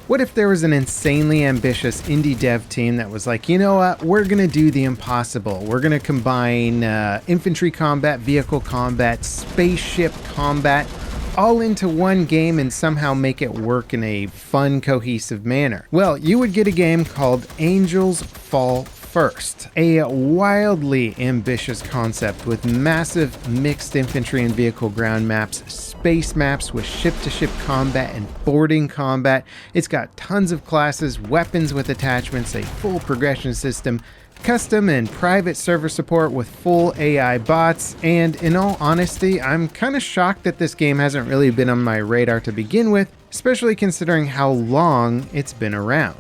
What if there was an insanely ambitious indie dev team that was like, you know what, we're gonna do the impossible. We're gonna combine infantry combat, vehicle combat, spaceship combat, all into one game and somehow make it work in a fun, cohesive manner. Well, you would get a game called Angels Fall First, a wildly ambitious concept with massive mixed infantry and vehicle ground maps, space maps with ship-to-ship combat and boarding combat. It's got tons of classes, weapons with attachments, a full progression system, custom and private server support with full AI bots, and in all honesty, I'm kind of shocked that this game hasn't really been on my radar to begin with, especially considering how long it's been around.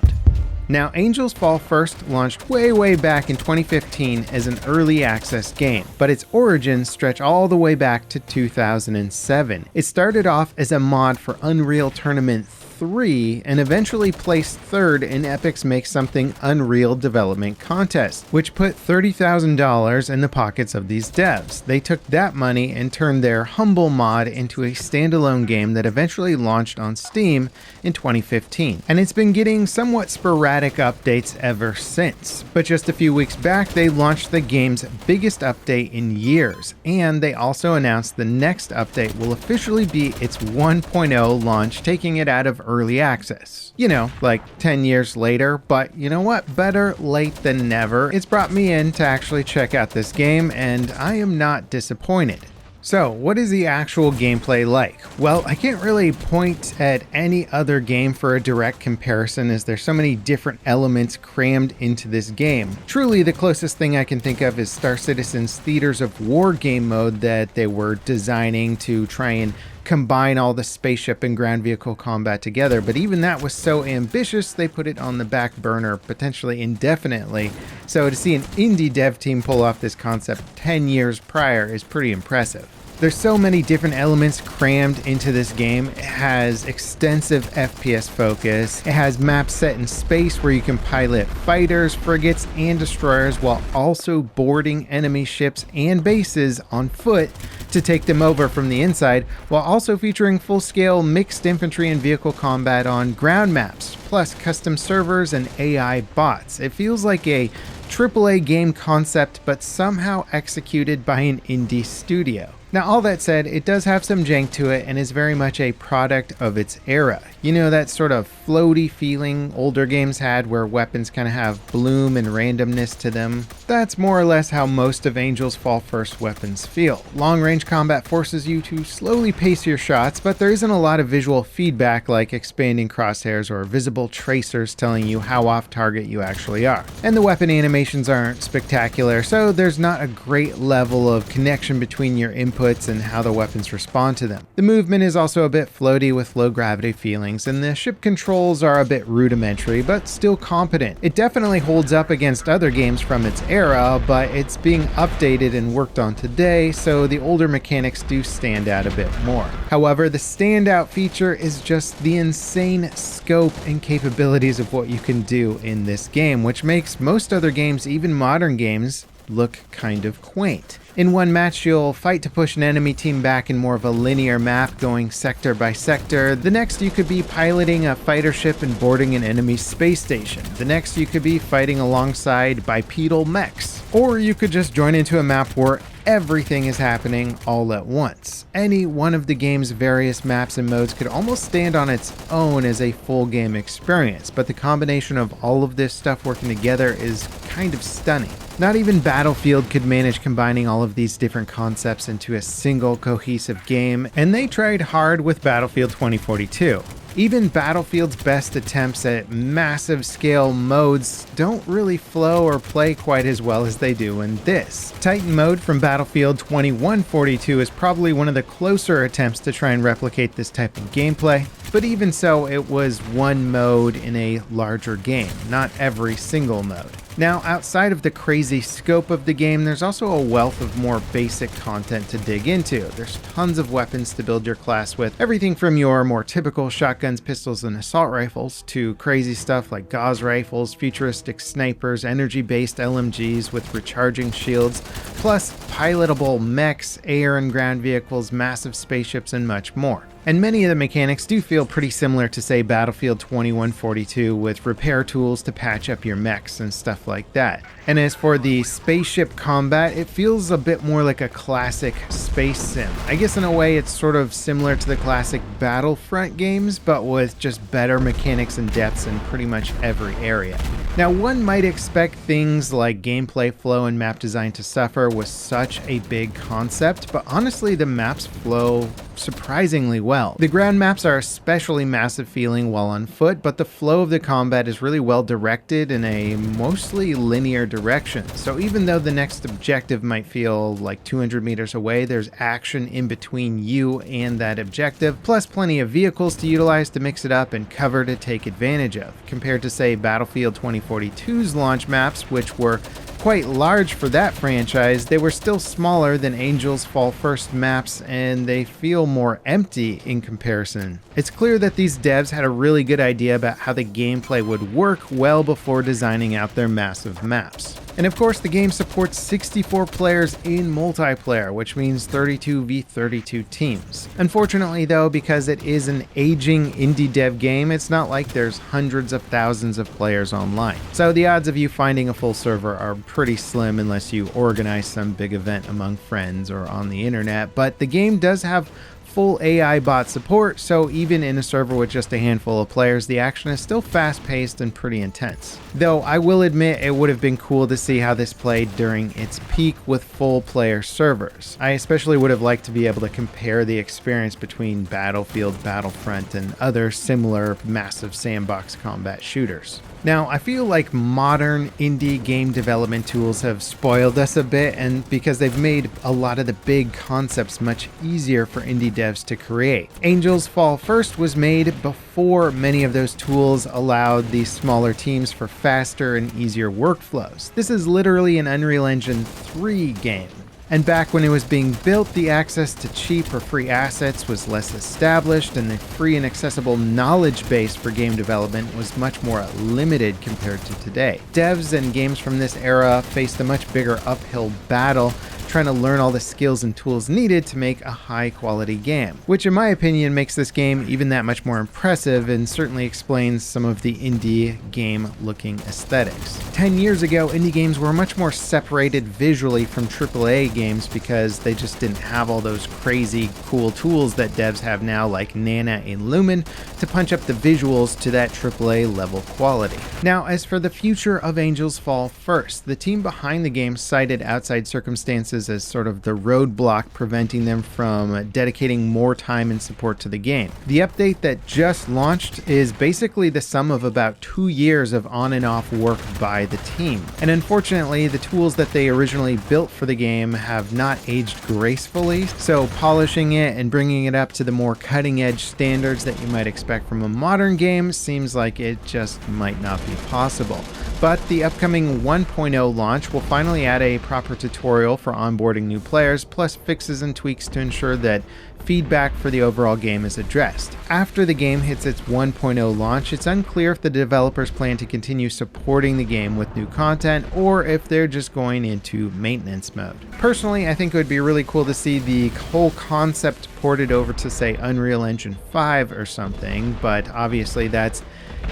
Now, Angels Fall First launched way back in 2015 as an early access game, but its origins stretch all the way back to 2007. It started off as a mod for Unreal Tournament 3 and eventually placed third in Epic's Make Something Unreal development contest, which put $30,000 in the pockets of these devs. They took that money and turned their humble mod into a standalone game that eventually launched on Steam in 2015. And it's been getting somewhat sporadic updates ever since. But just a few weeks back, they launched the game's biggest update in years, and they also announced the next update will officially be its 1.0 launch, taking it out of early access. You know, like 10 years later, but you know what? Better late than never. It's brought me in to actually check out this game, and I am not disappointed. So, what is the actual gameplay like? Well, I can't really point at any other game for a direct comparison as there's so many different elements crammed into this game. Truly, the closest thing I can think of is Star Citizen's Theaters of War game mode that they were designing to try and combine all the spaceship and ground vehicle combat together, but even that was so ambitious they put it on the back burner potentially indefinitely. So to see an indie dev team pull off this concept 10 years prior is pretty impressive. There's so many different elements crammed into this game. It has extensive FPS focus. It has maps set in space where you can pilot fighters, frigates, and destroyers while also boarding enemy ships and bases on foot to take them over from the inside, while also featuring full-scale mixed infantry and vehicle combat on ground maps, plus custom servers and AI bots. It feels like a AAA game concept, but somehow executed by an indie studio. Now, all that said, it does have some jank to it and is very much a product of its era. You know, that sort of floaty feeling older games had where weapons kind of have bloom and randomness to them? That's more or less how most of Angels Fall First weapons feel. Long-range combat forces you to slowly pace your shots, but there isn't a lot of visual feedback like expanding crosshairs or visible tracers telling you how off target you actually are. And the weapon animations aren't spectacular, so there's not a great level of connection between your inputs and how the weapons respond to them. The movement is also a bit floaty with low gravity feelings, and the ship controls are a bit rudimentary, but still competent. It definitely holds up against other games from its era, but it's being updated and worked on today, so the older mechanics do stand out a bit more. However, the standout feature is just the insane scope and capabilities of what you can do in this game, which makes most other games, even modern games, look kind of quaint. In one match, you'll fight to push an enemy team back in more of a linear map, going sector by sector. The next, you could be piloting a fighter ship and boarding an enemy space station. The next, you could be fighting alongside bipedal mechs. Or you could just join into a map where everything is happening all at once. Any one of the game's various maps and modes could almost stand on its own as a full game experience, but the combination of all of this stuff working together is kind of stunning. Not even Battlefield could manage combining all of these different concepts into a single cohesive game, and they tried hard with Battlefield 2042. Even Battlefield's best attempts at massive scale modes don't really flow or play quite as well as they do in this. Titan mode from Battlefield 2142 is probably one of the closer attempts to try and replicate this type of gameplay, but even so, it was one mode in a larger game, not every single mode. Now, outside of the crazy scope of the game, there's also a wealth of more basic content to dig into. There's tons of weapons to build your class with, everything from your more typical shotguns, pistols, and assault rifles to crazy stuff like Gauss rifles, futuristic snipers, energy-based LMGs with recharging shields, plus pilotable mechs, air and ground vehicles, massive spaceships, and much more. And many of the mechanics do feel pretty similar to, say, Battlefield 2142, with repair tools to patch up your mechs and stuff like that. And as for the spaceship combat, it feels a bit more like a classic space sim. I guess in a way it's sort of similar to the classic Battlefront games, but with just better mechanics and depths in pretty much every area. Now, one might expect things like gameplay flow and map design to suffer with such a big concept, but honestly the maps flow surprisingly well. The ground maps are especially massive feeling while on foot, but the flow of the combat is really well directed in a mostly linear direction. So even though the next objective might feel like 200 meters away, there's action in between you and that objective, plus plenty of vehicles to utilize to mix it up and cover to take advantage of, compared to, say, Battlefield 2042's launch maps, which were quite large for that franchise. They were still smaller than Angels Fall First maps, and they feel more empty in comparison. It's clear that these devs had a really good idea about how the gameplay would work well before designing out their massive maps. And of course, the game supports 64 players in multiplayer, which means 32v32 teams. Unfortunately though, because it is an aging indie dev game, it's not like there's hundreds of thousands of players online. So the odds of you finding a full server are pretty slim unless you organize some big event among friends or on the internet, but the game does have full AI bot support, so even in a server with just a handful of players, the action is still fast-paced and pretty intense. Though I will admit it would have been cool to see how this played during its peak with full player servers. I especially would have liked to be able to compare the experience between Battlefield, Battlefront, and other similar massive sandbox combat shooters. Now, I feel like modern indie game development tools have spoiled us a bit, and because they've made a lot of the big concepts much easier for indie devs to create. Angels Fall First was made before many of those tools allowed these smaller teams for faster and easier workflows. This is literally an Unreal Engine 3 game. And back when it was being built, the access to cheap or free assets was less established, and the free and accessible knowledge base for game development was much more limited compared to today. Devs and games from this era faced a much bigger uphill battle trying to learn all the skills and tools needed to make a high quality game, which in my opinion makes this game even that much more impressive and certainly explains some of the indie game looking aesthetics. 10 years ago, indie games were much more separated visually from AAA games because they just didn't have all those crazy cool tools that devs have now, like Nana and Lumen, to punch up the visuals to that AAA level quality. Now, as for the future of Angels Fall First, the team behind the game cited outside circumstances as sort of the roadblock preventing them from dedicating more time and support to the game. The update that just launched is basically the sum of about 2 years of on and off work by the team. And unfortunately, the tools that they originally built for the game have not aged gracefully, so polishing it and bringing it up to the more cutting edge standards that you might expect from a modern game seems like it just might not be possible. But the upcoming 1.0 launch will finally add a proper tutorial for onboarding new players, plus fixes and tweaks to ensure that feedback for the overall game is addressed. After the game hits its 1.0 launch, it's unclear if the developers plan to continue supporting the game with new content or if they're just going into maintenance mode. Personally, I think it would be really cool to see the whole concept ported over to, say, Unreal Engine 5 or something, but obviously that's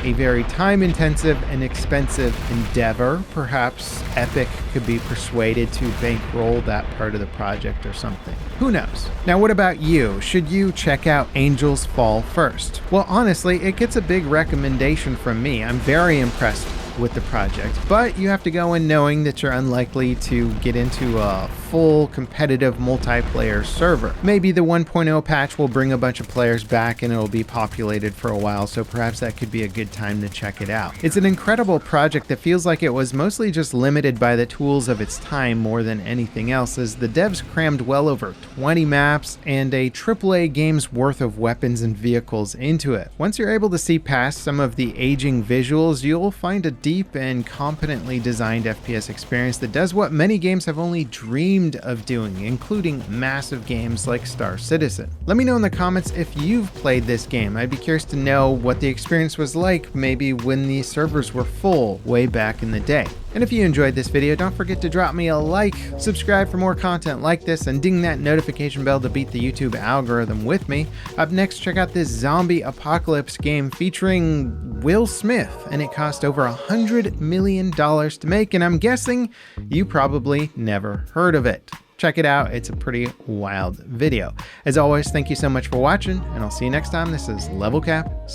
a very time-intensive and expensive endeavor. Perhaps Epic could be persuaded to bankroll that part of the project or something. Who knows? Now, what about you? Should you check out Angels Fall First? Well, honestly, it gets a big recommendation from me. I'm very impressed with the project, but you have to go in knowing that you're unlikely to get into a full competitive multiplayer server. Maybe the 1.0 patch will bring a bunch of players back and it'll be populated for a while, so perhaps that could be a good time to check it out. It's an incredible project that feels like it was mostly just limited by the tools of its time more than anything else, as the devs crammed well over 20 maps and a AAA game's worth of weapons and vehicles into it. Once you're able to see past some of the aging visuals, you'll find a deep and competently designed FPS experience that does what many games have only dreamed of doing, including massive games like Star Citizen. Let me know in the comments if you've played this game. I'd be curious to know what the experience was like, maybe when the servers were full way back in the day. And if you enjoyed this video, don't forget to drop me a like, subscribe for more content like this, and ding that notification bell to beat the YouTube algorithm with me. Up next, check out this zombie apocalypse game featuring Will Smith, and it cost over $100 million to make, and I'm guessing you probably never heard of it. Check it out, it's a pretty wild video. As always, thank you so much for watching, and I'll see you next time. This is Level Cap.